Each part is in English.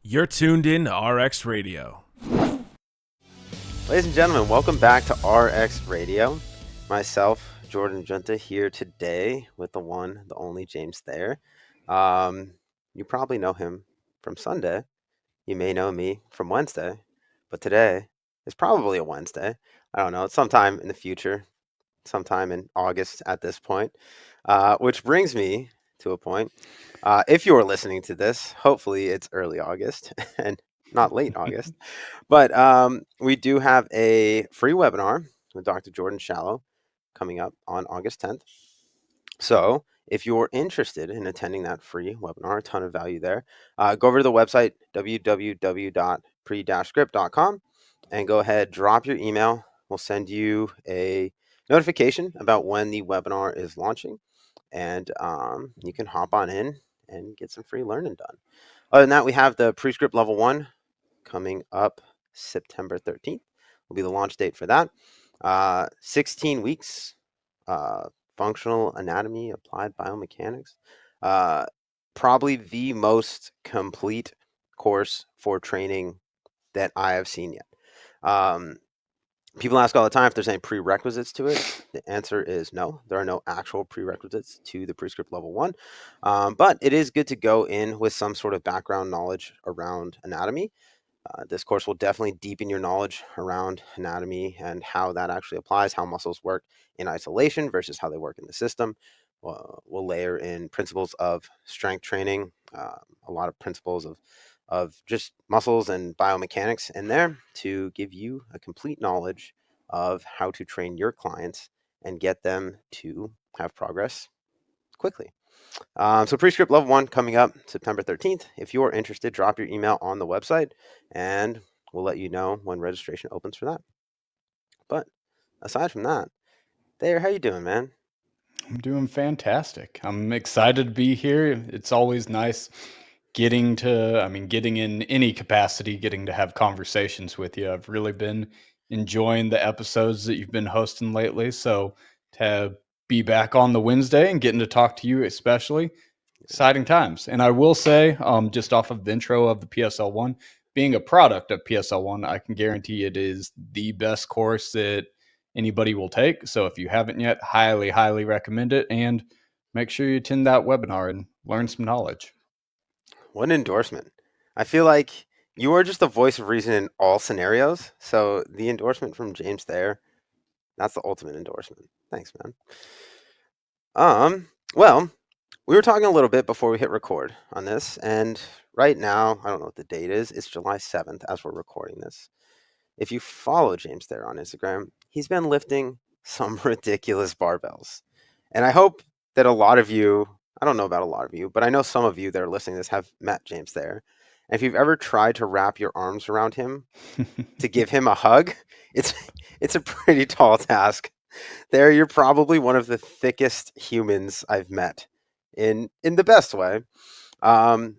You're tuned in to RX Radio. Ladies and gentlemen, welcome back to RX Radio. Myself, Jordan Jiunta, here today with the one, the only James Thayer. You probably know him from Sunday. You may know me from Wednesday, but today is probably a Wednesday. I don't know. It's sometime in the future, sometime in August at this point, which brings me to a point. If you're listening to this, hopefully it's early August and not late August. But we do have a free webinar with Dr. Jordan Shallow coming up on August 10th. So if you're interested in attending that free webinar, a ton of value there, go over to the website, www.pre-script.com, and go ahead, drop your email. We'll send you a notification about when the webinar is launching, and you can hop on in and get some free learning done. Other than that, we have the pre-script level 1 coming up September 13th will be the launch date for that. 16 weeks, functional anatomy, applied biomechanics. Probably the most complete course for training that I have seen yet. People ask all the time if there's any prerequisites to it. The answer is no. There are no actual prerequisites to the prescript level 1. But it is good to go in with some sort of background knowledge around anatomy. This course will definitely deepen your knowledge around anatomy and how that actually applies, how muscles work in isolation versus how they work in the system. We'll layer in principles of strength training, a lot of principles of just muscles and biomechanics in there to give you a complete knowledge of how to train your clients and get them to have progress quickly. So pre-script level 1 coming up September 13th. If you're interested, drop your email on the website and we'll let you know when registration opens for that. But aside from that, Thayer, how you doing, man? I'm doing fantastic. I'm excited to be here. It's always nice getting in any capacity, getting to have conversations with you. I've really been enjoying the episodes that you've been hosting lately. So to be back on the Wednesday and getting to talk to you, especially exciting times. And I will say, just off of the intro of the PSL1, being a product of PSL1, I can guarantee it is the best course that anybody will take. So if you haven't yet, highly, highly recommend it. And make sure you attend that webinar and learn some knowledge. What an endorsement. I feel like you are just the voice of reason in all scenarios. So the endorsement from James Thayer, that's the ultimate endorsement. Thanks, man. Well, we were talking a little bit before we hit record on this, and right now, I don't know what the date is. It's July 7th as we're recording this. If you follow James there on Instagram, he's been lifting some ridiculous barbells. And I hope that a lot of you, I don't know about a lot of you, but I know some of you that are listening to this have met James there. And if you've ever tried to wrap your arms around him to give him a hug, it's a pretty tall task. There, you're probably one of the thickest humans I've met in the best way. Um,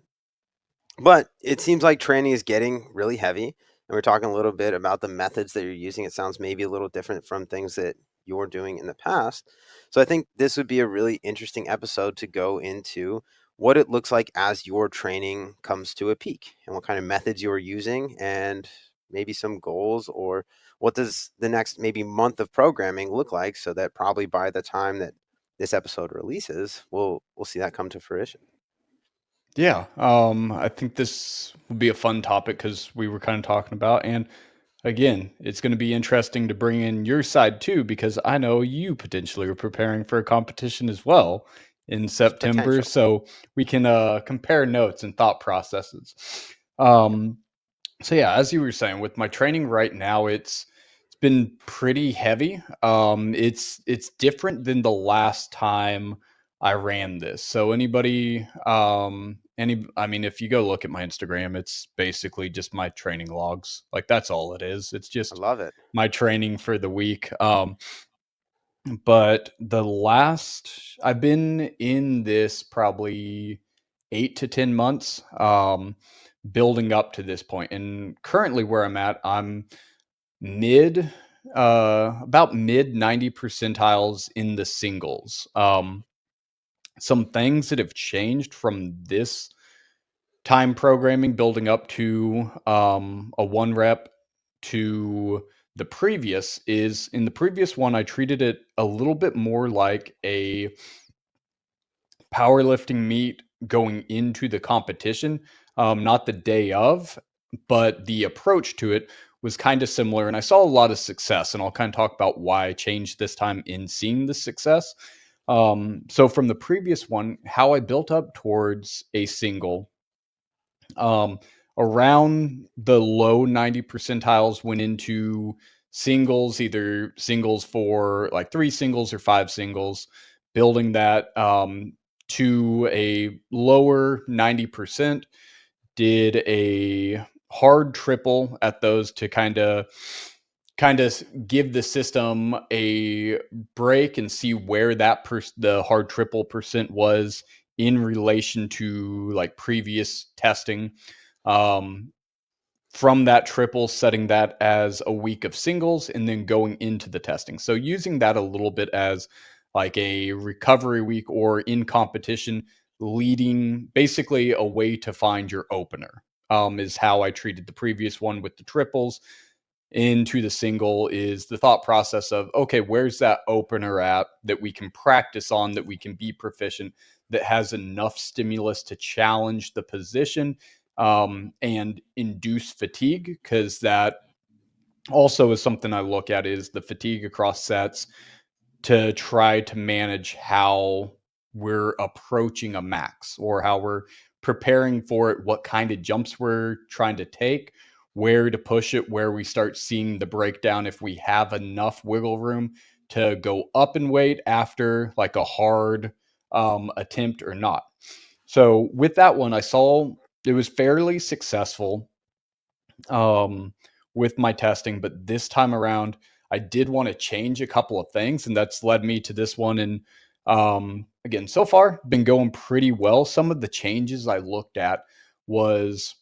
but it seems like training is getting really heavy. And we're talking a little bit about the methods that you're using. It sounds maybe a little different from things that you're doing in the past. So I think this would be a really interesting episode to go into what it looks like as your training comes to a peak and what kind of methods you're using and maybe some goals, or what does the next maybe month of programming look like, so that probably by the time that this episode releases, we'll see that come to fruition. Yeah, I think this would be a fun topic because we were kind of talking about, and again, it's going to be interesting to bring in your side too, because I know you potentially are preparing for a competition as well in There's September, potential. so we can compare notes and thought processes. Yep. Um, so yeah, as you were saying, with my training right now, it's been pretty heavy. It's different than the last time I ran this. So I mean, if you go look at my Instagram, it's basically just my training logs. Like that's all it is. It's I just love it. my training for the week. But the last I've been in this probably 8 to 10 months, building up to this point. And currently where I'm at, I'm mid about mid 90 percentiles in the singles. Some things that have changed from this time programming building up to a 1 rep to the previous is, in the previous one, I treated it a little bit more like a powerlifting meet going into the competition, not the day of, but the approach to it was kind of similar. And I saw a lot of success, and I'll kind of talk about why I changed this time in seeing the success. So from the previous one, how I built up towards a single, um, around the low 90 percentiles went into singles, either singles for like 3 singles or 5 singles, building that to a lower 90%, did a hard triple at those to kind of give the system a break and see where that the hard triple percent was in relation to like previous testing. Um, from that triple, setting that as a week of singles and then going into the testing. So using that a little bit as like a recovery week or in competition, leading basically a way to find your opener, is how I treated the previous one with the triples. Into the single is the thought process of, okay, where's that opener at that we can practice on, that we can be proficient, that has enough stimulus to challenge the position, and induce fatigue, because that also is something I look at, is the fatigue across sets, to try to manage how we're approaching a max or how we're preparing for it, what kind of jumps we're trying to take, where to push it, where we start seeing the breakdown, if we have enough wiggle room to go up in weight after like a hard attempt or not. So with that one, I saw it was fairly successful with my testing, but this time around, I did want to change a couple of things, and that's led me to this one. And again, so far, been going pretty well. Some of the changes I looked at was,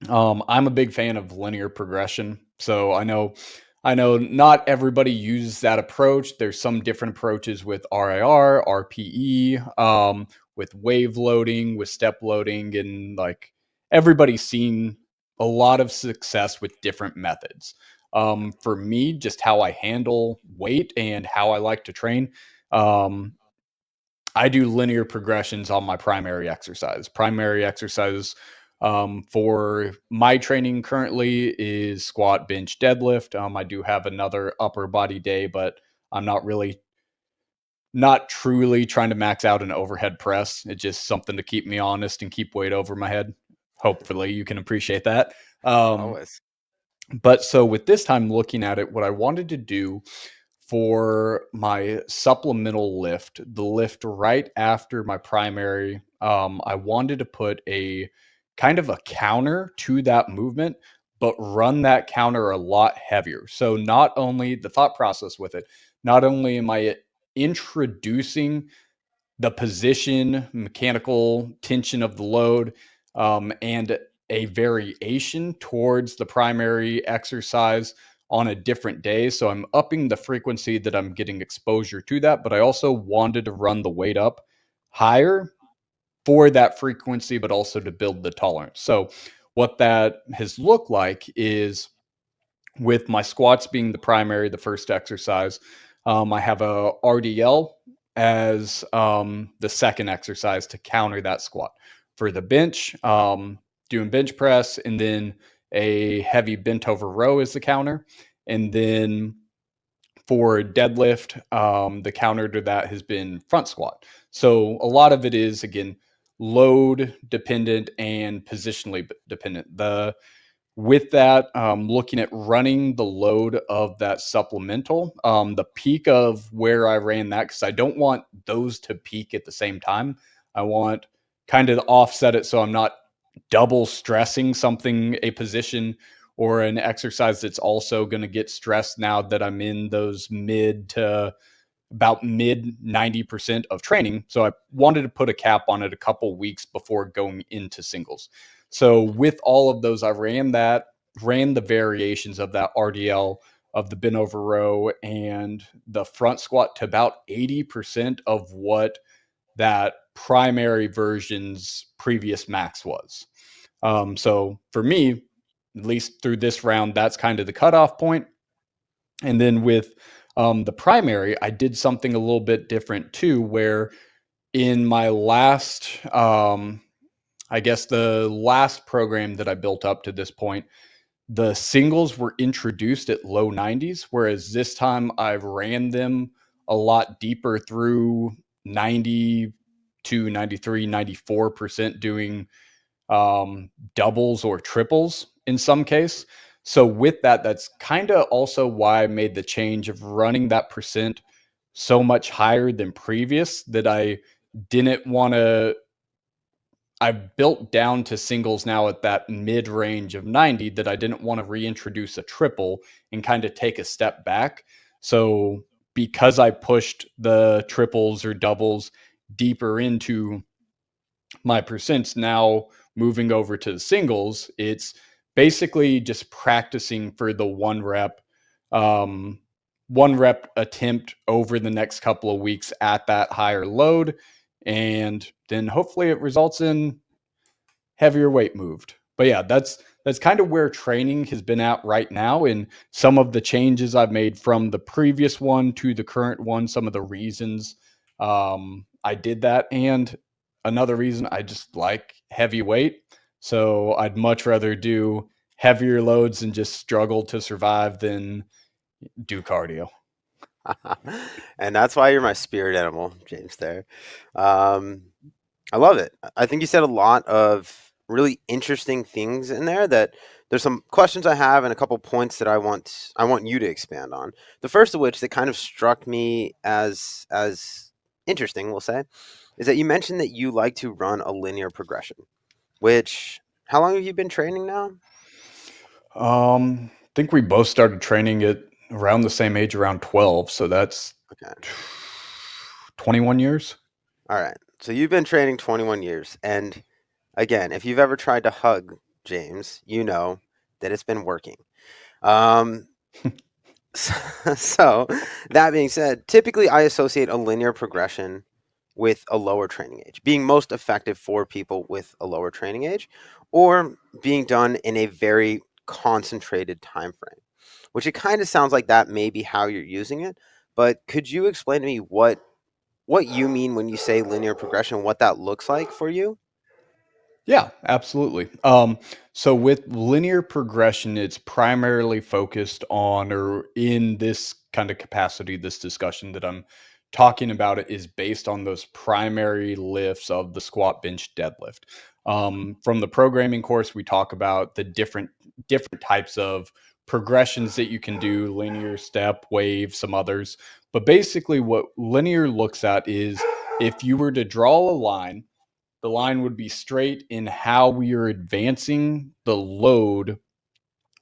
I'm a big fan of linear progression. So I know not everybody uses that approach. There's some different approaches with RIR, RPE, with wave loading, with step loading, and like everybody's seen a lot of success with different methods. For me, just how I handle weight and how I like to train, um, I do linear progressions on my primary exercise. Primary exercise, for my training currently is squat, bench, deadlift. I do have another upper body day, but I'm not truly trying to max out an overhead press. It's just something to keep me honest and keep weight over my head. Hopefully you can appreciate that. Um, Always. but so with this time looking at it, what I wanted to do for my supplemental lift, the lift right after my primary, I wanted to put a kind of a counter to that movement, but run that counter a lot heavier. So not only the thought process with it, not only am I introducing the position, mechanical tension of the load, and a variation towards the primary exercise on a different day. So I'm upping the frequency that I'm getting exposure to that, but I also wanted to run the weight up higher for that frequency, but also to build the tolerance. So what that has looked like is, with my squats being the primary, the first exercise, I have a RDL as the second exercise to counter that squat. For the bench, doing bench press, and then a heavy bent over row is the counter. And then for deadlift, the counter to that has been front squat. So a lot of it is, again, load dependent and positionally dependent. With that, looking at running the load of that supplemental, the peak of where I ran that, because I don't want those to peak at the same time. I want kind of to offset it so I'm not double stressing something, a position or an exercise that's also going to get stressed now that I'm in those mid to about mid 90% of training. So I wanted to put a cap on it a couple weeks before going into singles. So with all of those, I ran the variations of that RDL, of the bent over row and the front squat, to about 80% of what that primary version's previous max was. So for me, at least through this round, that's kind of the cutoff point. And then with the primary, I did something a little bit different too, where in my last, I guess the last program that I built up to this point, the singles were introduced at low 90s, whereas this time I've ran them a lot deeper through 90 to 93, 94% doing doubles or triples in some case. So with that, that's kind of also why I made the change of running that percent so much higher than previous, that I didn't want to. I built down to singles now at that mid range of 90, that I didn't want to reintroduce a triple and kind of take a step back. So because I pushed the triples or doubles deeper into my percents, now moving over to the singles, it's basically just practicing for the um, one rep attempt over the next couple of weeks at that higher load. And then hopefully it results in heavier weight moved. But yeah, that's kind of where training has been at right now, and some of the changes I've made from the previous one to the current one, some of the reasons I did that, and another reason, I just like heavy weight. So I'd much rather do heavier loads and just struggle to survive than do cardio. And that's why you're my spirit animal, James Thayer. Um, I love it. I think you said a lot of really interesting things in there. That there's some questions I have and a couple points that I want you to expand on. The first of which that kind of struck me as interesting, we'll say, is that you mentioned that you like to run a linear progression. Which, how long have you been training now? I think we both started training at around the same age, around 12. So that's Okay. 21 years. All right. So you've been training 21 years. And again, if you've ever tried to hug James, you know that it's been working. Um, so, that being said, typically I associate a linear progression with a lower training age, being most effective for people with a lower training age, or being done in a very concentrated time frame, which it kind of sounds like that may be how you're using it. But could you explain to me what you mean when you say linear progression, what that looks like for you? Yeah, absolutely. So with linear progression, it's primarily focused on, or in this kind of capacity, this discussion that I'm talking about, it is based on those primary lifts of the squat, bench, deadlift. From the programming course, we talk about the different types of progressions that you can do: linear, step, wave, some others. But basically, what linear looks at is, if you were to draw a line, the line would be straight in how we are advancing the load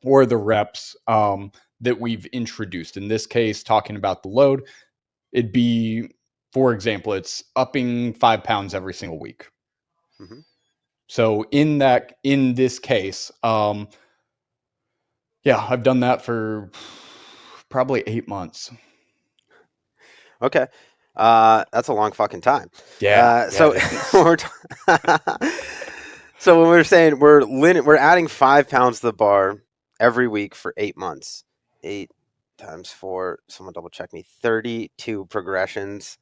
or the reps that we've introduced. In this case, talking about the load, it'd be, for example, it's upping 5 pounds every single week. Hmm. So in this case, yeah, I've done that for probably 8 months. Okay. That's a long fucking time. Yeah, yeah, So it is. when we're so when we're saying we're adding 5 pounds to the bar every week for 8 months, 8 times 4. Someone double check me. 32 progressions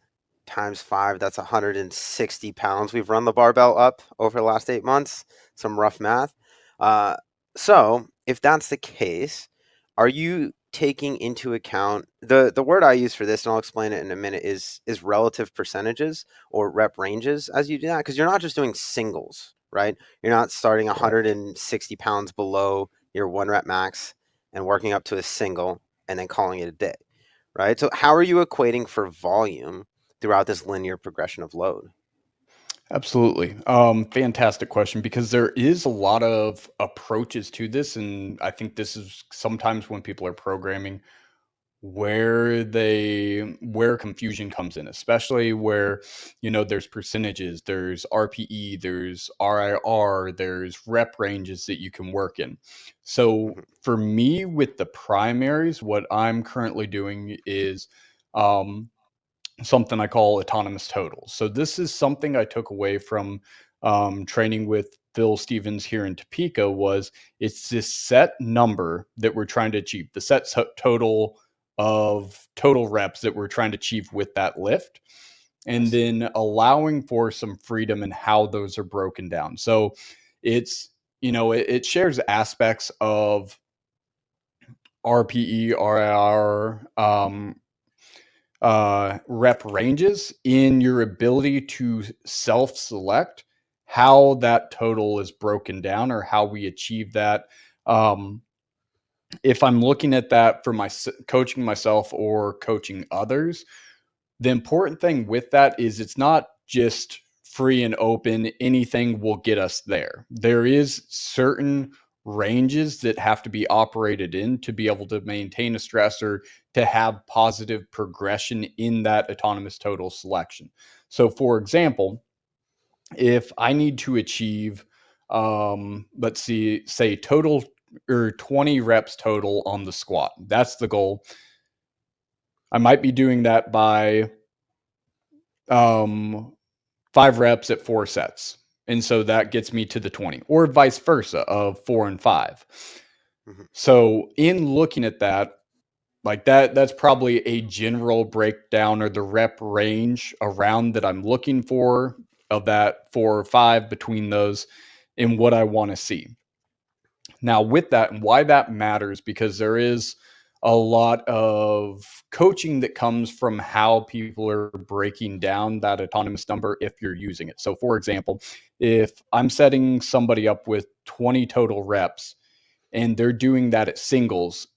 times five. That's 160 pounds. We've run the barbell up over the last 8 months. Some rough math. Uh, so if that's the case, are you taking into account the word I use for this, and I'll explain it in a minute, is relative percentages or rep ranges as you do that? Because you're not just doing singles, right? You're not starting Correct. 160 pounds below your one rep max and working up to a single and then calling it a day, right? So how are you equating for volume throughout this linear progression of load? Absolutely. Fantastic question, because there is a lot of approaches to this. And I think this is sometimes when people are programming, where confusion comes in, especially where, there's percentages, there's RPE, there's RIR, there's rep ranges that you can work in. So Mhm. for me, with the primaries, what I'm currently doing is, um, something I call autonomous totals. So this is something I took away from training with Phil Stevens here in Topeka. Was it's this set number that we're trying to achieve, the set total of total reps that we're trying to achieve with that lift, and then allowing for some freedom in how those are broken down. So it's, it shares aspects of RPE, RIR, rep ranges in your ability to self-select how that total is broken down or how we achieve that. If I'm looking at that for my coaching myself or coaching others, the important thing with that is it's not just free and open. Anything will get us there. There is certain ranges that have to be operated in to be able to maintain a stressor, to have positive progression in that autonomous total selection. So for example, if I need to achieve, let's see, say total or 20 reps total on the squat, that's the goal. I might be doing that by 5 reps at 4 sets. And so that gets me to the 20, or vice versa of 4 and 5. Mm-hmm. So in looking at that, like that's probably a general breakdown or the rep range around that I'm looking for of that 4 or 5 between those and what I want to see. Now, with that, and why that matters, because there is a lot of coaching that comes from how people are breaking down that autonomous number if you're using it. So, for example, if I'm setting somebody up with 20 total reps and they're doing that at singles,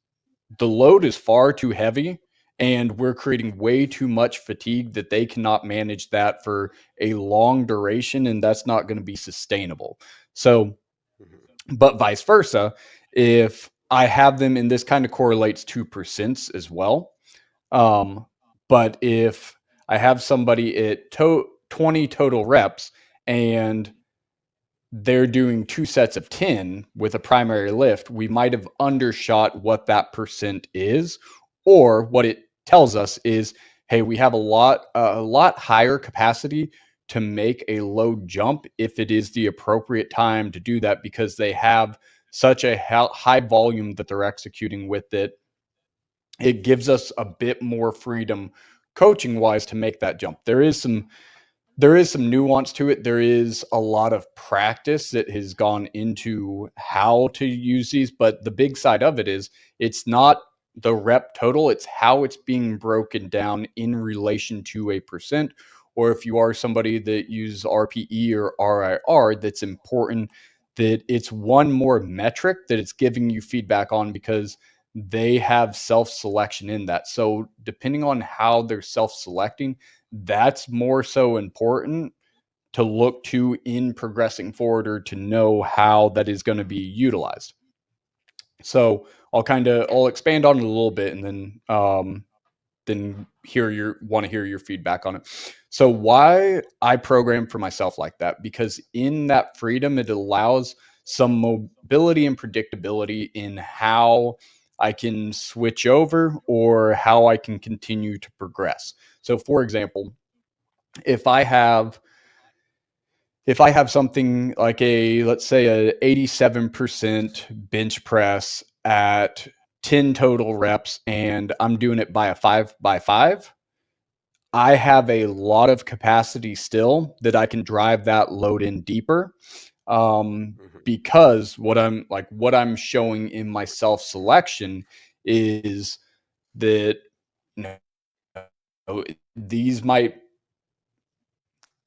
the load is far too heavy and we're creating way too much fatigue that they cannot manage that for a long duration, and that's not going to be sustainable. So, but vice versa, if I have them, and this kind of correlates to percents as well. But if I have somebody at 20 total reps and they're doing 2 sets of 10 with a primary lift, we might have undershot what that percent is, or what it tells us is, hey, we have a lot higher capacity to make a low jump if it is the appropriate time to do that, because they have such a high volume that they're executing with it. It gives us a bit more freedom coaching wise to make that jump. There is some nuance to it. There is a lot of practice that has gone into how to use these, but the big side of it is it's not the rep total, it's how it's being broken down in relation to a percent. Or if you are somebody that uses RPE or RIR, that's important that it's one more metric that it's giving you feedback on, because they have self-selection in that. So depending on how they're self-selecting, that's more so important to look to in progressing forward, or to know how that is going to be utilized. So I'll expand on it a little bit, and then hear your feedback on it. So why I program for myself like that, because in that freedom, it allows some mobility and predictability in how I can switch over or how I can continue to progress. So for example, if I have something like let's say a 87% bench press at 10 total reps, and I'm doing it by a 5x5, I have a lot of capacity still that I can drive that load in deeper. Because what I'm showing in my self selection is that, you know, these might,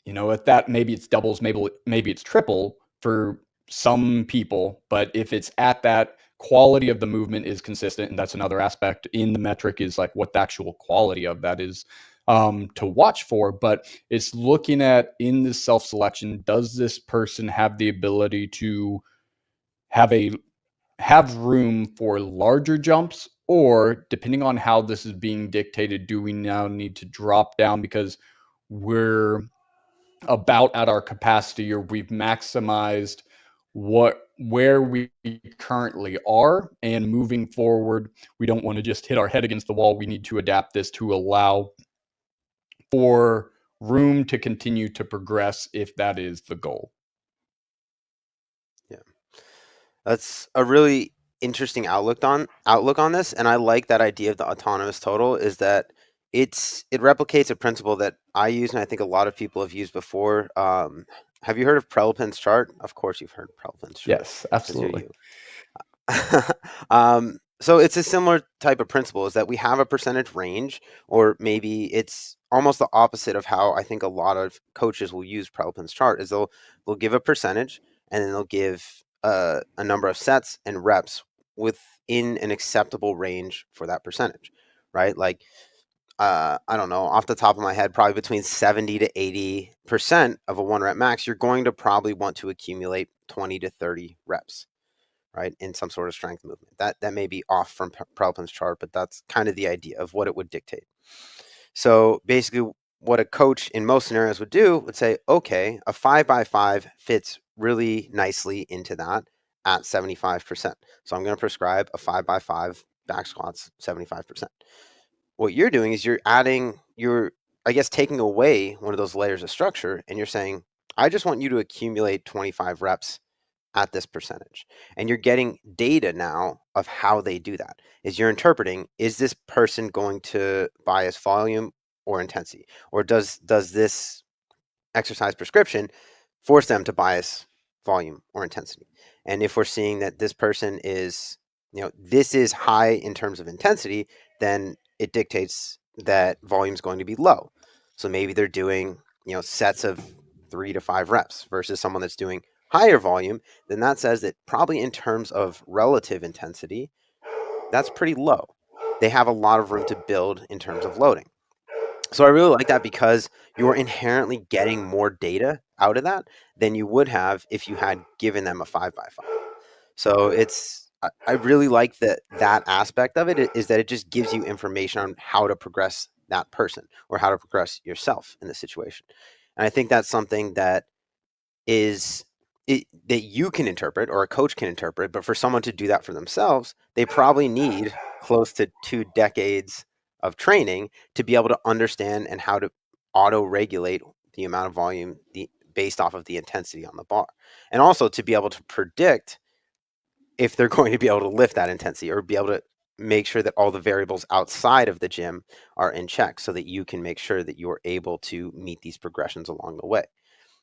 at that, maybe it's doubles, maybe it's triple for some people, but if it's at that quality of the movement is consistent, and that's another aspect in the metric, is like what the actual quality of that is, to watch for. But it's looking at, in this self-selection, does this person have the ability to have room for larger jumps, or depending on how this is being dictated, do we now need to drop down because we're about at our capacity, or we've maximized where we currently are, and moving forward, we don't want to just hit our head against the wall. We need to adapt this to allow for room to continue to progress if that is the goal. Yeah. That's a really interesting outlook on this, and I like that idea of the autonomous total. Is that it replicates a principle that I use, and I think a lot of people have used before. Have you heard of Prelpin's chart? Of course, you've heard of Prelpin's chart Yes, because you're absolutely. you. So it's a similar type of principle, is that we have a percentage range, or maybe it's almost the opposite of how I think a lot of coaches will use Prelpin's chart. Is they'll give a percentage, and then they'll give a number of sets and reps within an acceptable range for that percentage, right? Like I don't know, off the top of my head, probably between 70 to 80% of a 1 rep max, you're going to probably want to accumulate 20 to 30 reps, right, in some sort of strength movement. That may be off from Prelpin's chart, but that's kind of the idea of what it would dictate. So basically, what a coach in most scenarios would say, okay, a 5x5 fits really nicely into that at 75%. So I'm going to prescribe a 5x5 back squats 75%. What you're doing is you're I guess taking away one of those layers of structure, and you're saying, I just want you to accumulate 25 reps at this percentage. And you're getting data now of how they do that. Is you're interpreting, is this person going to bias volume or intensity? Or does this exercise prescription force them to bias volume or intensity? And if we're seeing that this person is, this is high in terms of intensity, then it dictates that volume is going to be low. So maybe they're doing, sets of 3 to 5 reps versus someone that's doing higher volume. Then that says that probably in terms of relative intensity, that's pretty low. They have a lot of room to build in terms of loading. So I really like that, because you're inherently getting more data out of that than you would have if you had given them a 5x5. So I really like that aspect of it, is that it just gives you information on how to progress that person, or how to progress yourself in the situation. And I think that's something that that you can interpret, or a coach can interpret, but for someone to do that for themselves, they probably need close to 2 decades of training to be able to understand and how to auto-regulate the amount of volume based off of the intensity on the bar, and also to be able to predict if they're going to be able to lift that intensity, or be able to make sure that all the variables outside of the gym are in check, so that you can make sure that you're able to meet these progressions along the way.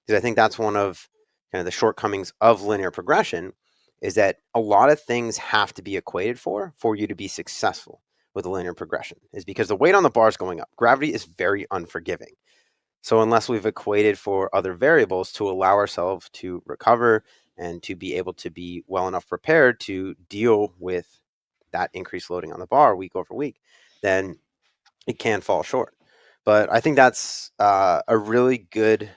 Because I think that's one of kind of the shortcomings of linear progression, is that a lot of things have to be equated for you to be successful with a linear progression, is because the weight on the bar is going up. Gravity is very unforgiving. So unless we've equated for other variables to allow ourselves to recover and to be able to be well enough prepared to deal with that increased loading on the bar week over week, then it can fall short. But I think that's a really good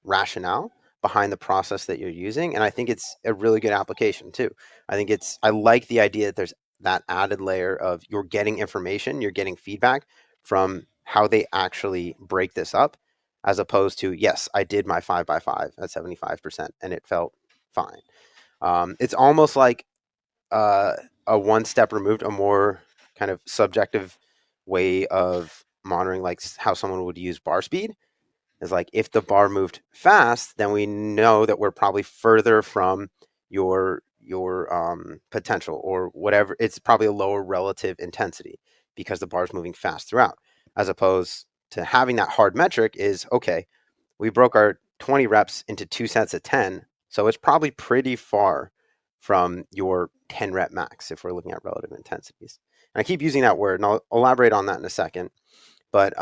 rationale behind the process that you're using, and I think it's a really good application too. I like the idea that there's that added layer of, you're getting information, you're getting feedback from how they actually break this up, as opposed to, yes, I did my 5x5 at 75% and it felt fine. It's almost like a one step removed, a more kind of subjective way of monitoring, like how someone would use bar speed. Is like, if the bar moved fast, then we know that we're probably further from your potential, or whatever. It's probably a lower relative intensity because the bar is moving fast throughout, as opposed to having that hard metric is, okay, we broke our 20 reps into 2 sets of 10. So it's probably pretty far from your 10 rep max if we're looking at relative intensities. And I keep using that word, and I'll elaborate on that in a second. But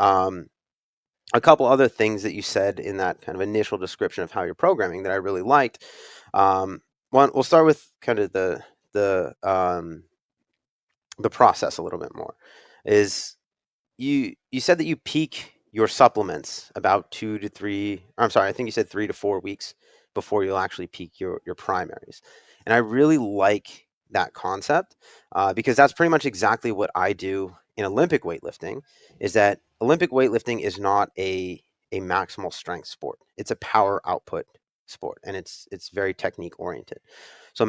a couple other things that you said in that kind of initial description of how you're programming that I really liked. One, we'll start with kind of the process a little bit more. Is you said that you peak your supplements about 2 to 3, I'm sorry, I think you said 3 to 4 weeks before you'll actually peak your primaries. And I really like that concept, because that's pretty much exactly what I do in Olympic weightlifting. Is that Olympic weightlifting is not a maximal strength sport. It's a power output sport, and it's very technique oriented. So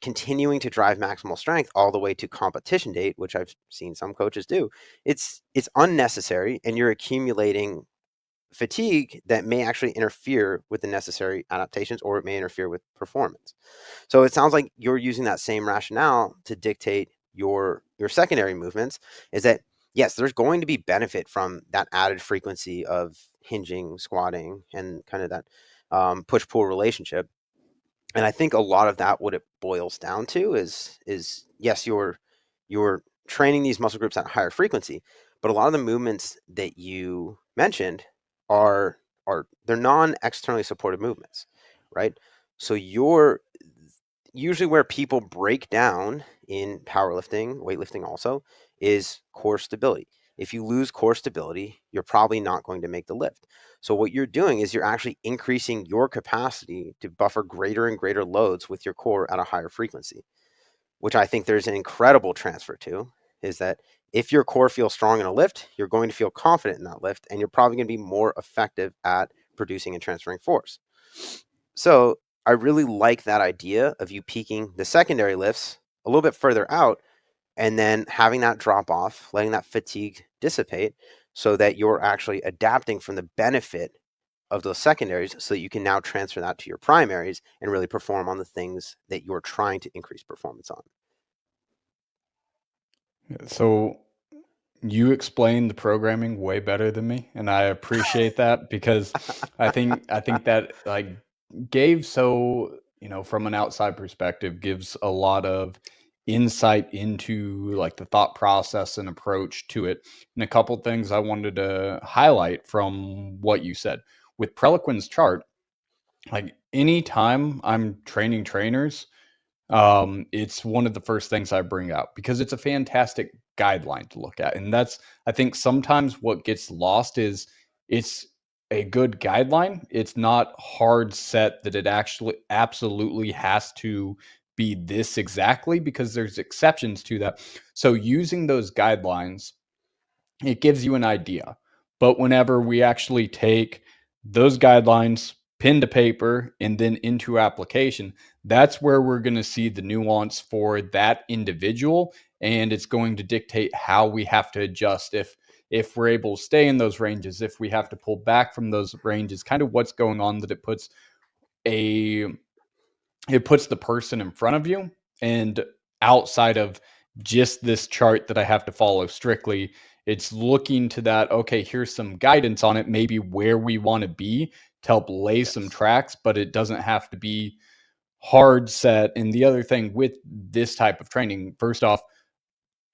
continuing to drive maximal strength all the way to competition date, which I've seen some coaches do, it's unnecessary, and you're accumulating fatigue that may actually interfere with the necessary adaptations, or it may interfere with performance. So it sounds like you're using that same rationale to dictate your secondary movements, is that yes, there's going to be benefit from that added frequency of hinging, squatting, and kind of that push-pull relationship. And I think a lot of that, what it boils down to is yes, you're training these muscle groups at a higher frequency, but a lot of the movements that you mentioned are they're non-externally supported movements, right? So you're usually, where people break down in powerlifting, weightlifting also, is core stability. If you lose core stability, you're probably not going to make the lift. So what you're doing is you're actually increasing your capacity to buffer greater and greater loads with your core at a higher frequency, which I think there's an incredible transfer to, is that if your core feels strong in a lift, you're going to feel confident in that lift, and you're probably going to be more effective at producing and transferring force. So I really like that idea of you peaking the secondary lifts a little bit further out, and then having that drop off, letting that fatigue dissipate, so that you're actually adapting from the benefit of those secondaries, so that you can now transfer that to your primaries and really perform on the things that you're trying to increase performance on. So you explained the programming way better than me, and I appreciate that because I think that like gave so, from an outside perspective, gives a lot of insight into like the thought process and approach to it. And a couple things I wanted to highlight from what you said with Preliquin's chart, like anytime I'm training trainers, it's one of the first things I bring out because it's a fantastic guideline to look at. And that's, I think, sometimes what gets lost is it's a good guideline. It's not hard set that it actually absolutely has to be this exactly, because there's exceptions to that. So using those guidelines, it gives you an idea. But whenever we actually take those guidelines, pen to paper, and then into application, that's where we're going to see the nuance for that individual. And it's going to dictate how we have to adjust, if we're able to stay in those ranges, if we have to pull back from those ranges, kind of what's going on, that a it puts the person in front of you, and outside of just this chart that I have to follow strictly, it's looking to that, okay, here's some guidance on it, maybe where we want to be to help lay some Yes. tracks, but it doesn't have to be hard set. And the other thing with this type of training, first off,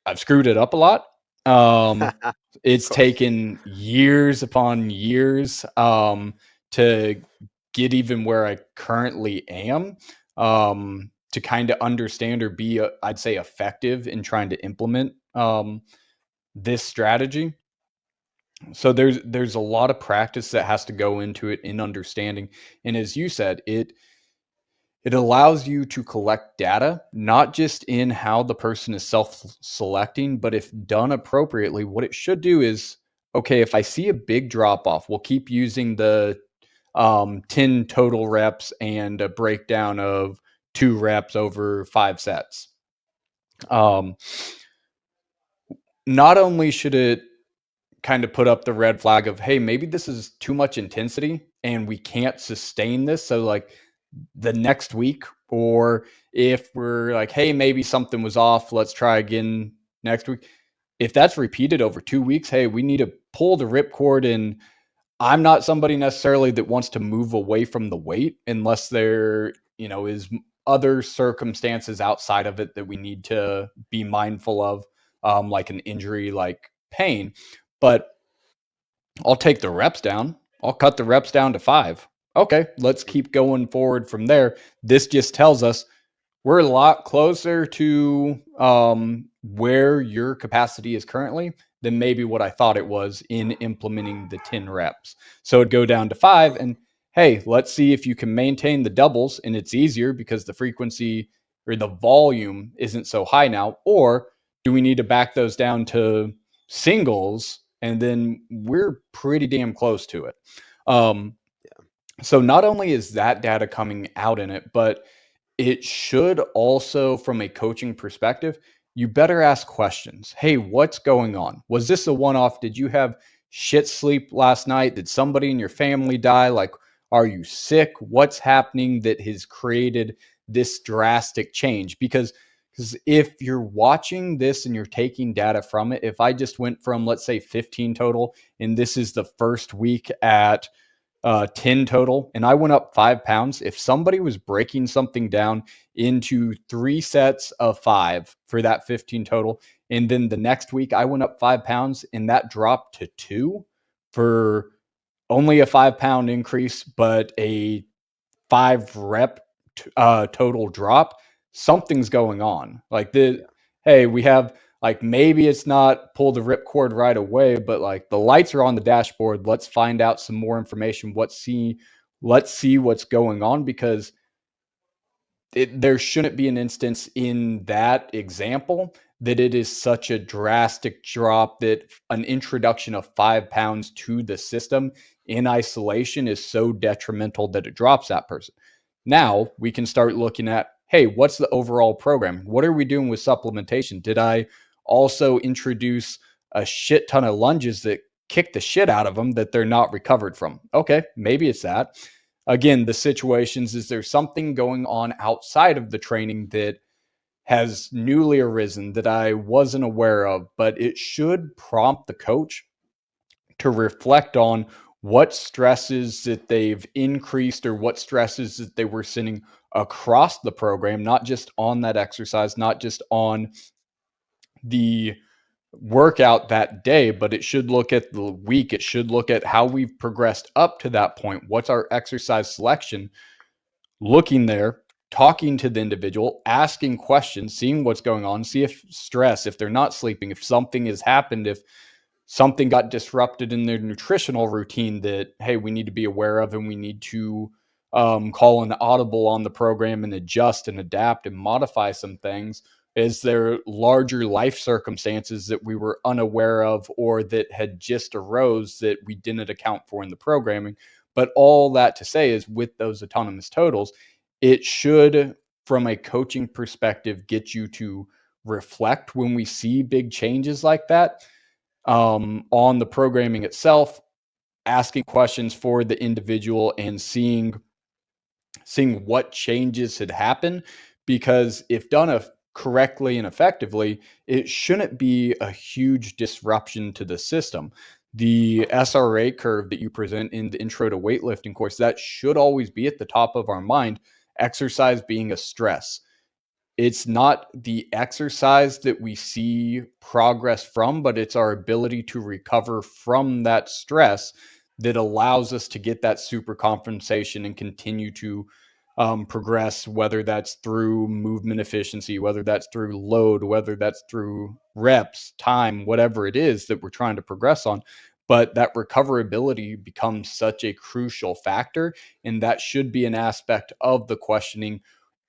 I've screwed it up a lot. Of It's course. taken years upon years to get even where I currently am, to kind of understand or be, I'd say, effective in trying to implement this strategy. So there's a lot of practice that has to go into it in understanding. And as you said, it allows you to collect data, not just in how the person is self-selecting, but if done appropriately, what it should do is, okay, if I see a big drop off, we'll keep using the 10 total reps and a breakdown of 2 reps over 5 sets. Um, Not only should it kind of put up the red flag of, hey, maybe this is too much intensity and we can't sustain this. So, like, the next week, or if we're like, hey, maybe something was off, let's try again next week. If that's repeated over 2 weeks, hey, we need to pull the ripcord. And I'm not somebody necessarily that wants to move away from the weight unless there, is other circumstances outside of it that we need to be mindful of, like an injury, like pain. But I'll take the reps down. I'll cut the reps down to 5. Okay, let's keep going forward from there. This just tells us we're a lot closer to where your capacity is currently than maybe what I thought it was in implementing the 10 reps. So it'd go down to 5, and hey, let's see if you can maintain the doubles, and it's easier because the frequency or the volume isn't so high now. Or do we need to back those down to singles? And then we're pretty damn close to it. Um, so not only is that data coming out in it, but it should also, from a coaching perspective, you better ask questions. Hey, what's going on? Was this a one off? Did you have shit sleep last night? Did somebody in your family die? Like, are you sick? What's happening that has created this drastic change? Because if you're watching this and you're taking data from it, if I just went from, let's say, 15 total, and this is the first week at 10 total, and I went up 5 pounds, if somebody was breaking something down into 3 sets of 5 for that 15 total, and then the next week I went up 5 pounds and that dropped to 2 for only a 5 pound increase, but a 5 rep total drop, something's going on. Like Yeah. hey, we have, like, maybe it's not pull the rip cord right away, but like the lights are on the dashboard. Let's find out some more information. Let's see what's going on, because there shouldn't be an instance in that example that it is such a drastic drop that an introduction of 5 pounds to the system in isolation is so detrimental that it drops that person. Now we can start looking at, hey, what's the overall program? What are we doing with supplementation? Did I also introduce a shit ton of lunges that kick the shit out of them that they're not recovered from? Okay, maybe it's that. Again, the situations, is there something going on outside of the training that has newly arisen that I wasn't aware of? But it should prompt the coach to reflect on what stresses that they've increased or what stresses that they were sending across the program, not just on that exercise, not just on the workout that day, but it should look at the week. It should look at how we've progressed up to that point. What's our exercise selection? Looking there, talking to the individual, asking questions, seeing what's going on, see if stress, if they're not sleeping, if something has happened, if something got disrupted in their nutritional routine that, hey, we need to be aware of, and we need to call an audible on the program and adjust and adapt and modify some things. Is there larger life circumstances that we were unaware of or that had just arose that we didn't account for in the programming? But all that to say is, with those autonomous totals, it should, from a coaching perspective, get you to reflect when we see big changes like that on the programming itself, asking questions for the individual and seeing what changes had happened. Because if done correctly and effectively, it shouldn't be a huge disruption to the system. The SRA curve that you present in the intro to weightlifting course, that should always be at the top of our mind, exercise being a stress. It's not the exercise that we see progress from, but it's our ability to recover from that stress that allows us to get that super compensation and continue to progress, whether that's through movement efficiency, whether that's through load, whether that's through reps, time, whatever it is that we're trying to progress on. But that recoverability becomes such a crucial factor, and that should be an aspect of the questioning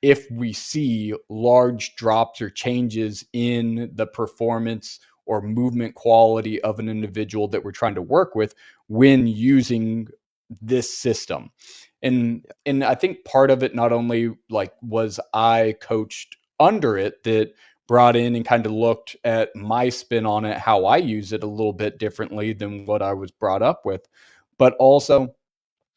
if we see large drops or changes in the performance or movement quality of an individual that we're trying to work with when using this system. And I think part of it, not only like was I coached under it, that brought in and kind of looked at my spin on it, how I use it a little bit differently than what I was brought up with, but also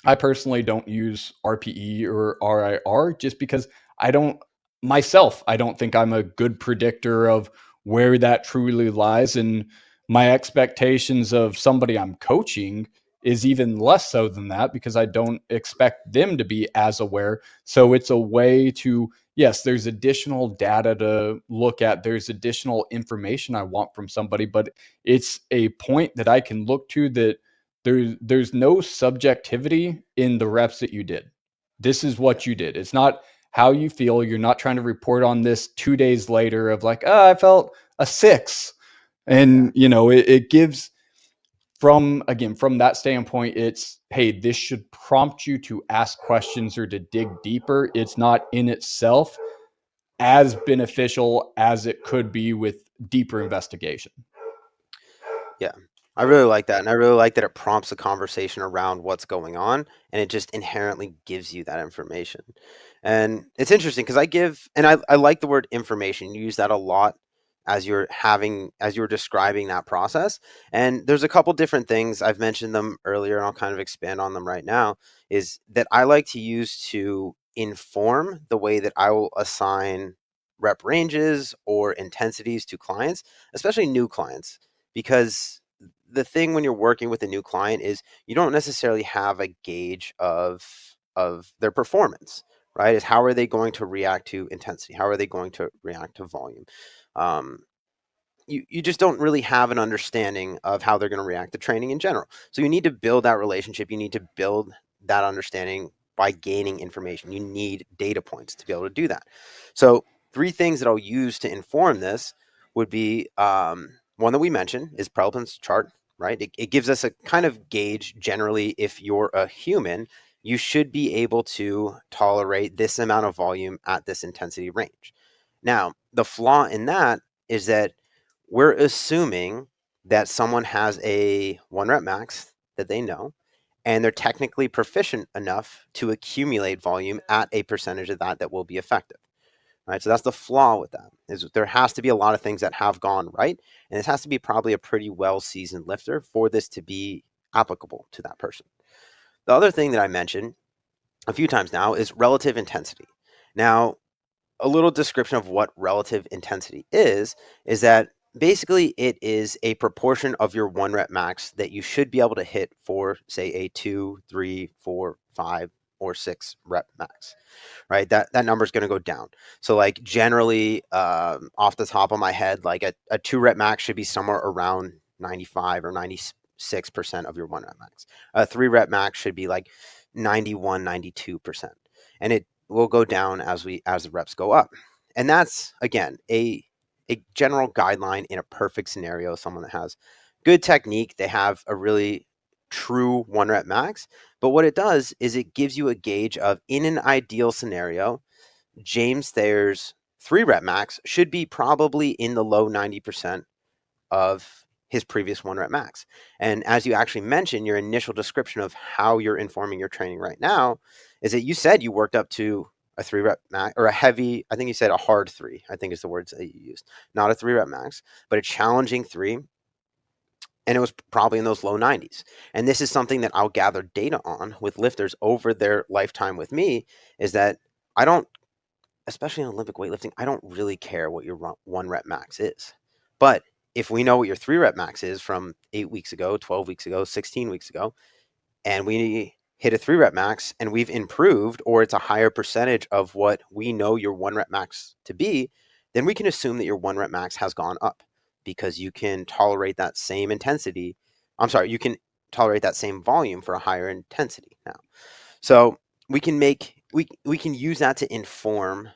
I personally don't use RPE or RIR just because I don't I don't think I'm a good predictor of where that truly lies. And my expectations of somebody I'm coaching is even less so than that, because I don't expect them to be as aware. So it's a way to, yes, there's additional data to look at, there's additional information I want from somebody, but it's a point that I can look to that there's no subjectivity in the reps that you did. This is Yeah. what you did. It's not how you feel. You're not trying to report on this 2 days later of like, oh, I felt a 6. Yeah. And it gives, from that standpoint, it's, hey, this should prompt you to ask questions or to dig deeper. It's not in itself as beneficial as it could be with deeper investigation. Yeah. I really like that. And I really like that it prompts a conversation around what's going on, and it just inherently gives you that information. And it's interesting because I like the word information. You use that a lot as you're describing that process. And there's a couple different things. I've mentioned them earlier, and I'll kind of expand on them right now, is that I like to use to inform the way that I will assign rep ranges or intensities to clients, especially new clients, because the thing when you're working with a new client is you don't necessarily have a gauge of their performance, right? Is how are they going to react to intensity? How are they going to react to volume? Um, you just don't really have an understanding of how they're going to react to training in general. So you need to build that relationship. You need to build that understanding by gaining information. You need data points to be able to do that. So 3 things that I'll use to inform this would be one that we mentioned is Pelton's chart, right? It gives us a kind of gauge generally. If you're a human, you should be able to tolerate this amount of volume at this intensity range. Now, the flaw in that is that we're assuming that someone has a 1 rep max that they know, and they're technically proficient enough to accumulate volume at a percentage of that will be effective. Right? So that's the flaw with that, is there has to be a lot of things that have gone right, and this has to be probably a pretty well-seasoned lifter for this to be applicable to that person. The other thing that I mentioned a few times now is relative intensity. Now, a little description of what relative intensity is that basically it is a proportion of your 1 rep max that you should be able to hit for, say, a 2, 3, 4, 5, or 6 rep max, right? That number is going to go down. So like generally off the top of my head, like a 2 rep max should be somewhere around 95 or 96% of your 1 rep max. A 3 rep max should be like 91, 92%. And it will go down as the reps go up. And that's, again, a general guideline in a perfect scenario. Someone that has good technique, they have a really true 1 rep max. But what it does is it gives you a gauge of, in an ideal scenario, James Thayer's 3 rep max should be probably in the low 90% of his previous 1 rep max. And as you actually mentioned, your initial description of how you're informing your training right now is that you said you worked up to a 3 rep max, or a heavy, I think you said a hard 3, I think is the words that you used, not a 3 rep max, but a challenging 3. And it was probably in those low 90s. And this is something that I'll gather data on with lifters over their lifetime with me, is that I don't, especially in Olympic weightlifting, I don't really care what your 1 rep max is. But if we know what your 3 rep max is from 8 weeks ago, 12 weeks ago, 16 weeks ago, and we hit a 3 rep max and we've improved, or it's a higher percentage of what we know your 1 rep max to be, then we can assume that your 1 rep max has gone up, because you can tolerate that same intensity. You can tolerate that same volume for a higher intensity now. So we can use that to inform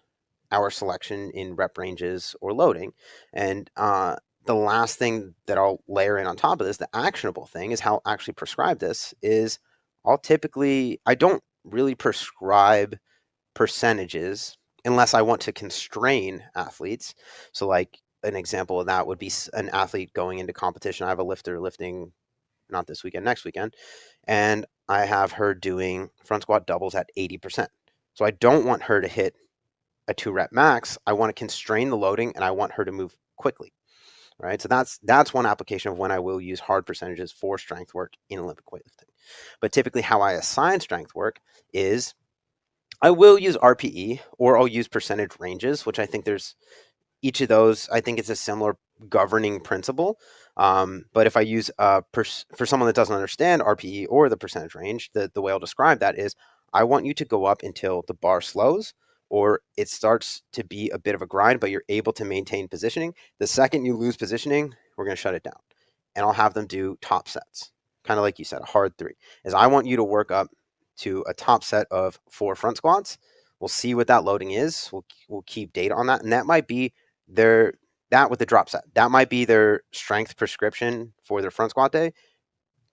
our selection in rep ranges or loading. And the last thing that I'll layer in on top of this, the actionable thing, is how I'll actually prescribe this is I don't really prescribe percentages unless I want to constrain athletes. So like an example of that would be an athlete going into competition. I have a lifter lifting not this weekend, next weekend, and I have her doing front squat doubles at 80%. So I don't want her to hit a 2 rep max. I want to constrain the loading, and I want her to move quickly, right? So that's one application of when I will use hard percentages for strength work in Olympic weightlifting. But typically how I assign strength work is I will use RPE, or I'll use percentage ranges, which I think there's each of those, I think it's a similar governing principle. But if I use for someone that doesn't understand RPE or the percentage range, the way I'll describe that is I want you to go up until the bar slows or it starts to be a bit of a grind, but you're able to maintain positioning. The second you lose positioning, we're going to shut it down. And I'll have them do top sets, kind of like you said, a hard 3. Is I want you to work up to a top set of 4 front squats. We'll see what that loading is. We'll keep data on that. And that might be that with the drop set. That might be their strength prescription for their front squat day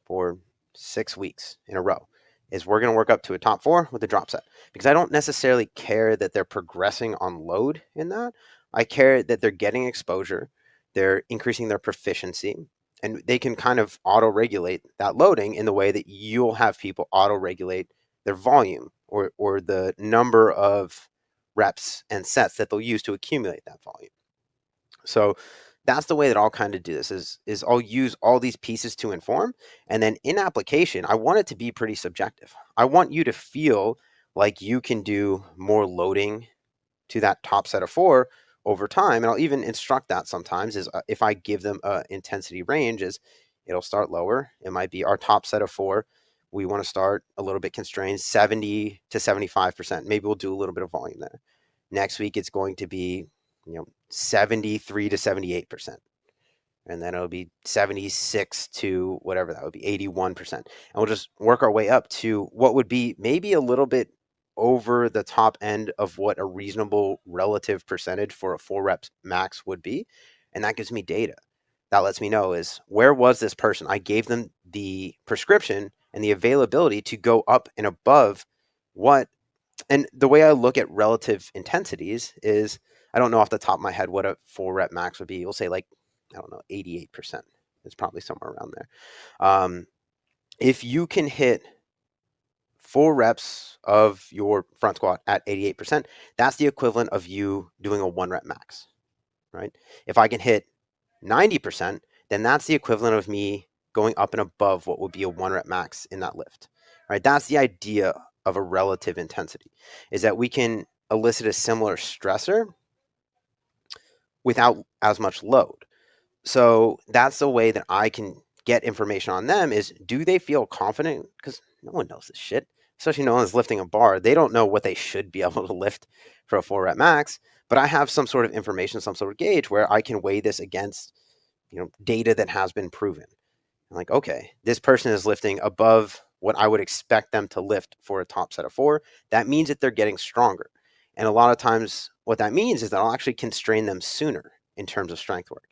for 6 weeks in a row, is we're going to work up to a top 4 with the drop set, because I don't necessarily care that they're progressing on load in that. I care that they're getting exposure, they're increasing their proficiency, and they can kind of auto-regulate that loading in the way that you'll have people auto-regulate their volume or the number of reps and sets that they'll use to accumulate that volume. So that's the way that I'll kind of do this is I'll use all these pieces to inform. And then in application, I want it to be pretty subjective. I want you to feel like you can do more loading to that top set of 4 over time. And I'll even instruct that sometimes is if I give them a intensity range is it'll start lower. It might be our top set of 4. We want to start a little bit constrained, 70 to 75%. Maybe we'll do a little bit of volume there. Next week, it's going to be, 73 to 78%. And then it'll be 76 to whatever that would be, 81%. And we'll just work our way up to what would be maybe a little bit over the top end of what a reasonable relative percentage for a 4 reps max would be. And that gives me data. That lets me know is where was this person? I gave them the prescription and the availability to go up and above what. And the way I look at relative intensities is I don't know off the top of my head what a 4 rep max would be. We'll say like, I don't know, 88%. It's probably somewhere around there. If you can hit 4 reps of your front squat at 88%, that's the equivalent of you doing a 1 rep max, right? If I can hit 90%, then that's the equivalent of me going up and above what would be a 1 rep max in that lift, right? That's the idea of a relative intensity, is that we can elicit a similar stressor without as much load. So that's the way that I can get information on them is, do they feel confident? Because no one knows this shit, especially no one's lifting a bar. They don't know what they should be able to lift for a 4 rep max, but I have some sort of information, some sort of gauge where I can weigh this against, data that has been proven. I'm like, okay, this person is lifting above what I would expect them to lift for a top set of 4. That means that they're getting stronger. And a lot of times what that means is that I'll actually constrain them sooner in terms of strength work.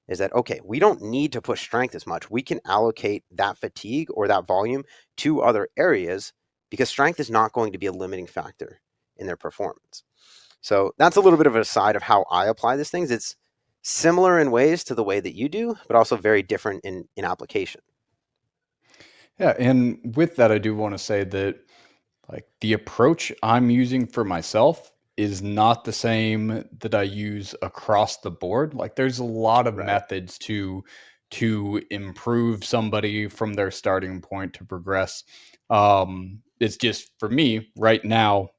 Is that, okay, we don't need to push strength as much. We can allocate that fatigue or that volume to other areas because strength is not going to be a limiting factor in their performance. So that's a little bit of an aside of how I apply these things. It's similar in ways to the way that you do, but also very different in application. Yeah, and with that, I do want to say that like the approach I'm using for myself is not the same that I use across the board. Like there's a lot of Right. methods to improve somebody from their starting point to progress. It's just for me right now,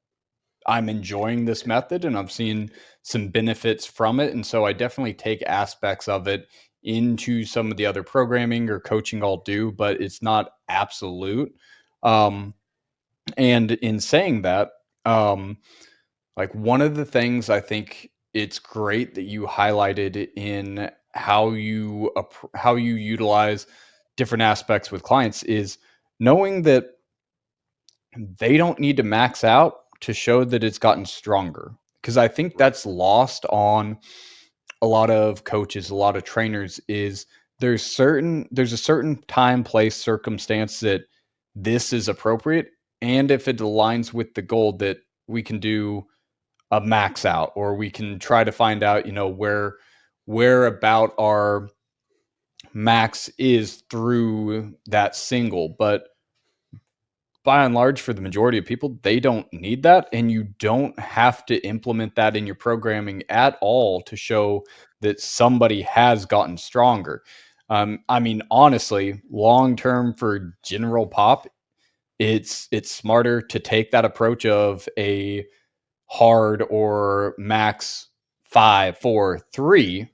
I'm enjoying this method and I've seen some benefits from it. And so I definitely take aspects of it into some of the other programming or coaching I'll do, but it's not absolute. Um, and in saying that, um, like one of the things I think it's great that you highlighted in how you utilize different aspects with clients is knowing that they don't need to max out to show that it's gotten stronger. Because I think Right. that's lost on a lot of coaches, a lot of trainers is there's a certain time, place, circumstance that this is appropriate. And if it aligns with the goal that we can do a max out or we can try to find out, where about our max is through that single. But by and large, for the majority of people, they don't need that. And you don't have to implement that in your programming at all to show that somebody has gotten stronger. I mean, honestly, long term for general pop, it's smarter to take that approach of a hard or max 5, 4, 3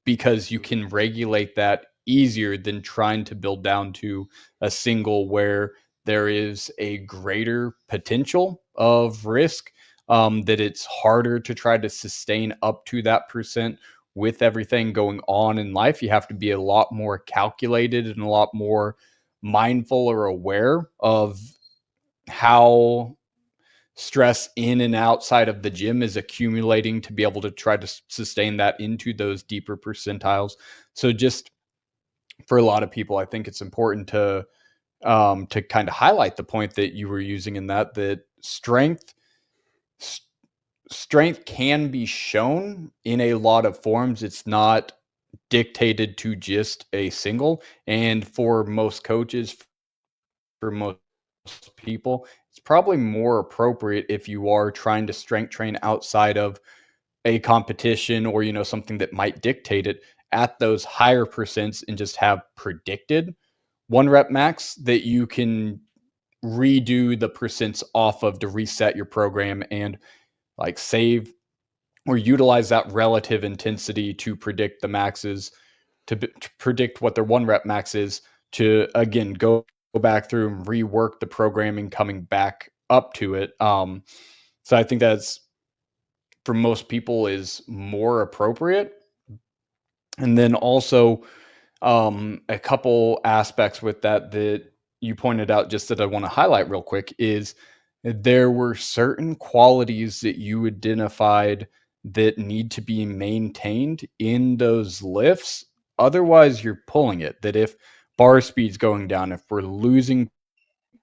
because you can regulate that easier than trying to build down to a single where there is a greater potential of risk, that it's harder to try to sustain up to that percent with everything going on in life. You have to be a lot more calculated and a lot more mindful or aware of how stress in and outside of the gym is accumulating to be able to try to sustain that into those deeper percentiles. So just for a lot of people, I think it's important to kind of highlight the point that you were using in that strength can be shown in a lot of forms. It's not dictated to just a single. And for most coaches, for most people, it's probably more appropriate if you are trying to strength train outside of a competition or something that might dictate it at those higher percents and just have predicted 1 rep max that you can redo the percents off of to reset your program and like save or utilize that relative intensity to predict the maxes, to predict what their 1 rep max is, to again go back through and rework the programming coming back up to it. So I think that's, for most people, is more appropriate. And then also a couple aspects with that you pointed out, just that I want to highlight real quick, is there were certain qualities that you identified that need to be maintained in those lifts. Otherwise, you're pulling it. That if bar speed's going down, if we're losing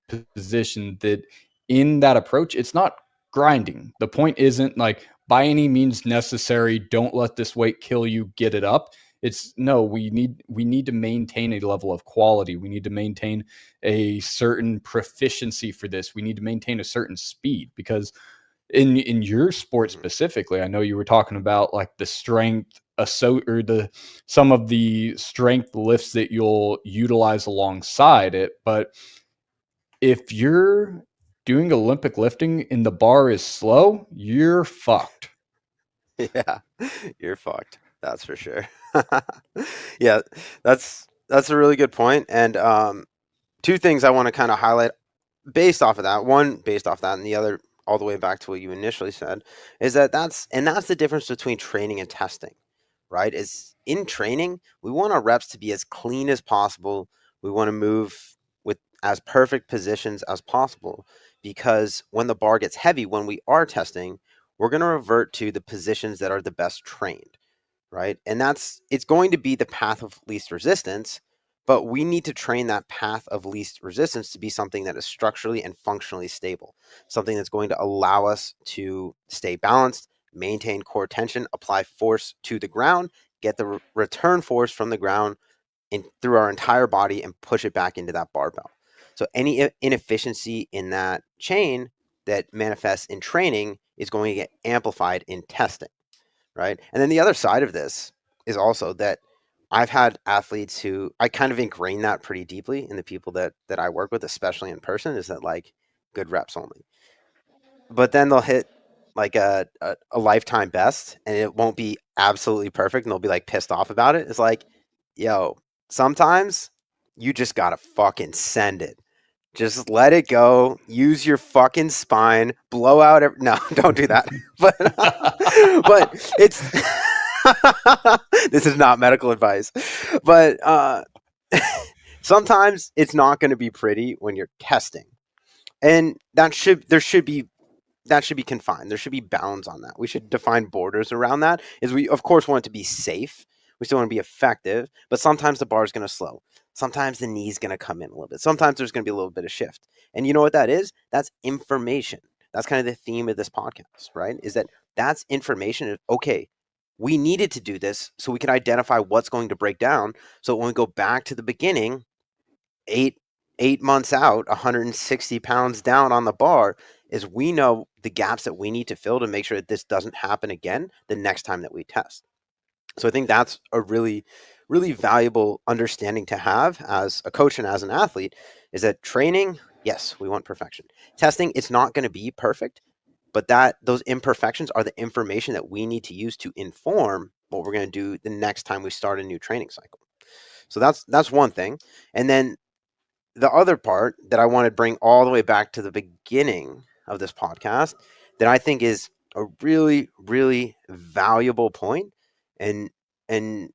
position, that in that approach, it's not grinding. The point isn't like by any means necessary, don't let this weight kill you, get it up. It's no, we need to maintain a level of quality. We need to maintain a certain proficiency for this. We need to maintain a certain speed, because in your sport Mhm. specifically, I know you were talking about like the strength or the some of the strength lifts that you'll utilize alongside it. But if you're doing Olympic lifting and the bar is slow, you're fucked. Yeah, you're fucked. That's for sure. Yeah, that's a really good point. And two things I want to kind of highlight based off of that. One, based off that, and the other, all the way back to what you initially said, is that's the difference between training and testing, right? Is in training, we want our reps to be as clean as possible. We want to move with as perfect positions as possible, because when the bar gets heavy, when we are testing, we're going to revert to the positions that are the best trained, right? And it's going to be the path of least resistance, but we need to train that path of least resistance to be something that is structurally and functionally stable, something that's going to allow us to stay balanced, maintain core tension, apply force to the ground, get the return force from the ground through our entire body and push it back into that barbell. So any inefficiency in that chain that manifests in training is going to get amplified in testing, right? And then the other side of this is also that I've had athletes who I kind of ingrain that pretty deeply in the people that I work with, especially in person, is that like good reps only. But then they'll hit like a lifetime best and it won't be absolutely perfect and they'll be like pissed off about it. It's like, yo, sometimes you just gotta fucking send it. Just let it go. Use your fucking spine. Blow out. No, don't do that. But but it's this is not medical advice. But sometimes it's not going to be pretty when you're testing, and that should be confined. There should be bounds on that. We should define borders around that. Is we of course want it to be safe. We still want to be effective, but sometimes the bar is going to slow. Sometimes the knee's going to come in a little bit. Sometimes there's going to be a little bit of shift. And you know what that is? That's information. That's kind of the theme of this podcast, right? Is that that's information. Okay, we needed to do this so we can identify what's going to break down. So when we go back to the beginning, eight 8 months out, 160 pounds down on the bar, is we know the gaps that we need to fill to make sure that this doesn't happen again the next time that we test. So I think that's a really, really valuable understanding to have as a coach and as an athlete, is that training, yes, we want perfection. Testing, it's not going to be perfect, but that those imperfections are the information that we need to use to inform what we're going to do the next time we start a new training cycle. So that's one thing. And then the other part that I want to bring all the way back to the beginning of this podcast that I think is a really, really valuable point and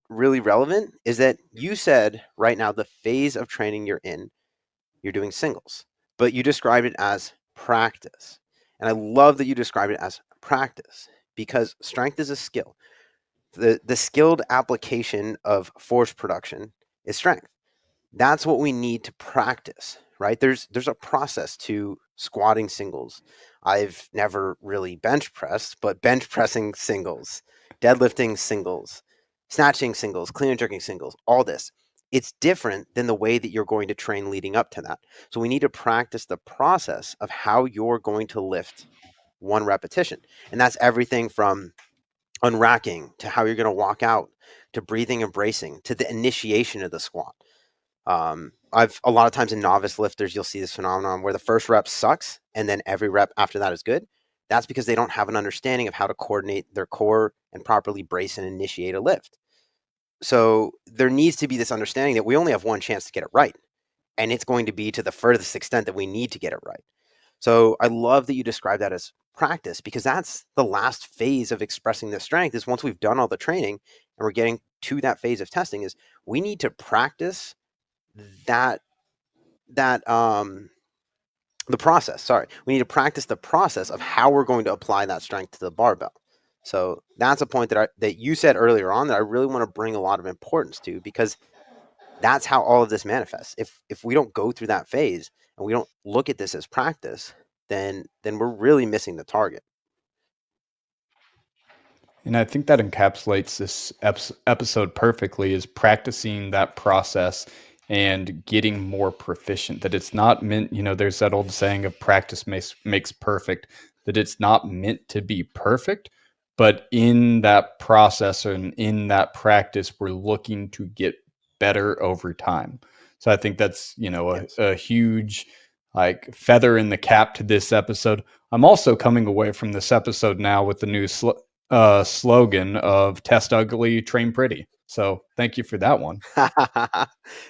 really relevant is that you said right now the phase of training you're doing singles, but you described it as practice. And I love that you described it as practice because strength is a skill. The skilled application of force production is strength. That's what we need to practice, right? There's a process to squatting singles. I've never really bench pressed, but bench pressing singles, deadlifting singles, snatching singles, clean and jerking singles, all this. It's different than the way that you're going to train leading up to that. So we need to practice the process of how you're going to lift one repetition. And that's everything from unracking, to how you're going to walk out, to breathing and bracing, to the initiation of the squat. I've a lot of times in novice lifters, you'll see this phenomenon where the first rep sucks and then every rep after that is good. That's because they don't have an understanding of how to coordinate their core and properly brace and initiate a lift. So there needs to be this understanding that we only have one chance to get it right. And it's going to be to the furthest extent that we need to get it right. So I love that you describe that as practice, because that's the last phase of expressing the strength. Is once we've done all the training and we're getting to that phase of testing, is we need to practice that the process. Sorry, we need to practice the process of how we're going to apply that strength to the barbell. So that's a point that you said earlier on that I really want to bring a lot of importance to, because that's how all of this manifests. If we don't go through that phase and we don't look at this as practice, then we're really missing the target. And I think that encapsulates this episode perfectly, is practicing that process and getting more proficient. That it's not meant, there's that old saying of practice makes perfect, that it's not meant to be perfect, but in that process and in that practice, we're looking to get better over time. So I think that's, Yes. a huge like feather in the cap to this episode. I'm also coming away from this episode now with the new slogan of "Test ugly, train pretty." So thank you for that one.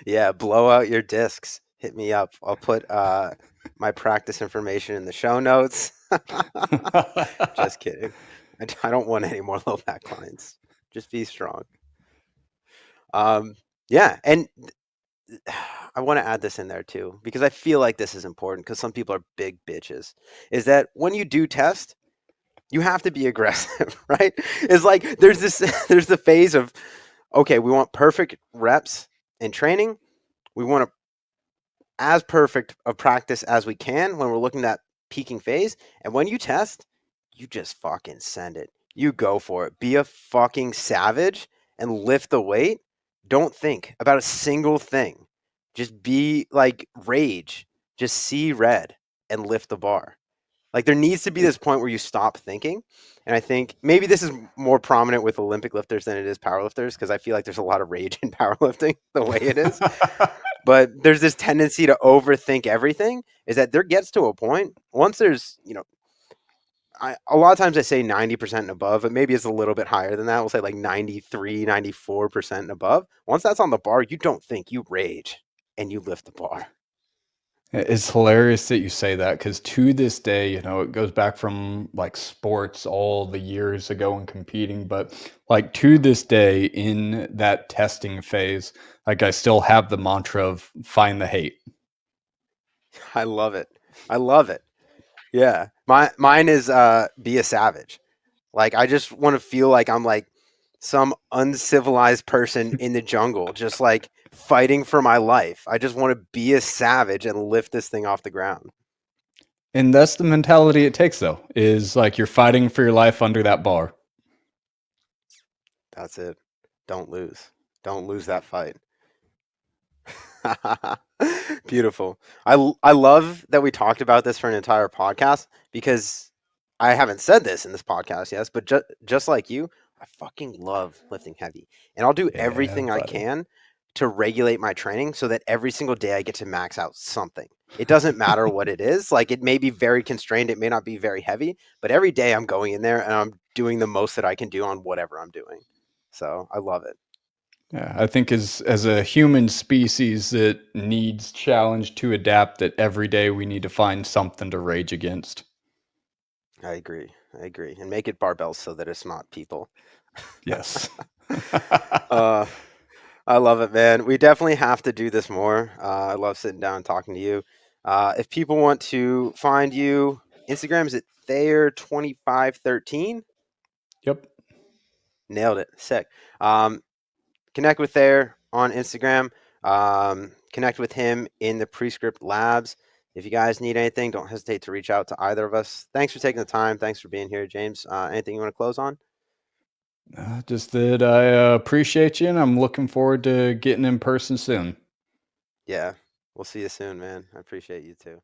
Yeah, blow out your discs. Hit me up. I'll put my practice information in the show notes. Just kidding. I don't want any more low back clients. Just be strong. Yeah, and I want to add this in there too, because I feel like this is important, because some people are big bitches. Is that when you do test, you have to be aggressive, right? It's like there's there's the phase of, okay, we want perfect reps in training. We want as perfect of practice as we can when we're looking at that peaking phase. And when you test, you just fucking send it. You go for it. Be a fucking savage and lift the weight. Don't think about a single thing. Just be like rage. Just see red and lift the bar. Like there needs to be this point where you stop thinking. And I think maybe this is more prominent with Olympic lifters than it is powerlifters, because I feel like there's a lot of rage in powerlifting the way it is. But there's this tendency to overthink everything. Is that there gets to a point once there's, a lot of times I say 90% and above, but maybe it's a little bit higher than that. We'll say like 93, 94% and above. Once that's on the bar, you don't think, you rage and you lift the bar. It's hilarious that you say that, because to this day, it goes back from like sports all the years ago and competing, but like to this day in that testing phase, like I still have the mantra of find the hate. I love it. I love it. Yeah. Mine is be a savage. Like I just want to feel like I'm like some uncivilized person in the jungle, just like fighting for my life. I just want to be a savage and lift this thing off the ground. And that's the mentality it takes, though, is like you're fighting for your life under that bar. That's it. Don't lose. Don't lose that fight. Beautiful. I love that we talked about this for an entire podcast, because I haven't said this in this podcast, yes, but just like you, I fucking love lifting heavy. And I'll do Yeah, everything I buddy. can to regulate my training so that every single day I get to max out something. It doesn't matter what it is. Like it may be very constrained, it may not be very heavy, but every day I'm going in there and I'm doing the most that I can do on whatever I'm doing. So I love it. Yeah, I think as a human species that needs challenge to adapt, that every day we need to find something to rage against. I agree. I agree. And make it barbells so that it's not people. Yes. uh, I love it, man. We definitely have to do this more. I love sitting down and talking to you. If people want to find you, Instagram is at Thayer2513. Yep. Nailed it. Sick. Um, Connect with Thayer on Instagram. Connect with him in the Prescript Labs. If you guys need anything, don't hesitate to reach out to either of us. Thanks for taking the time. Thanks for being here, James. Anything you want to close on? Just that I appreciate you, and I'm looking forward to getting in person soon. Yeah. We'll see you soon, man. I appreciate you too.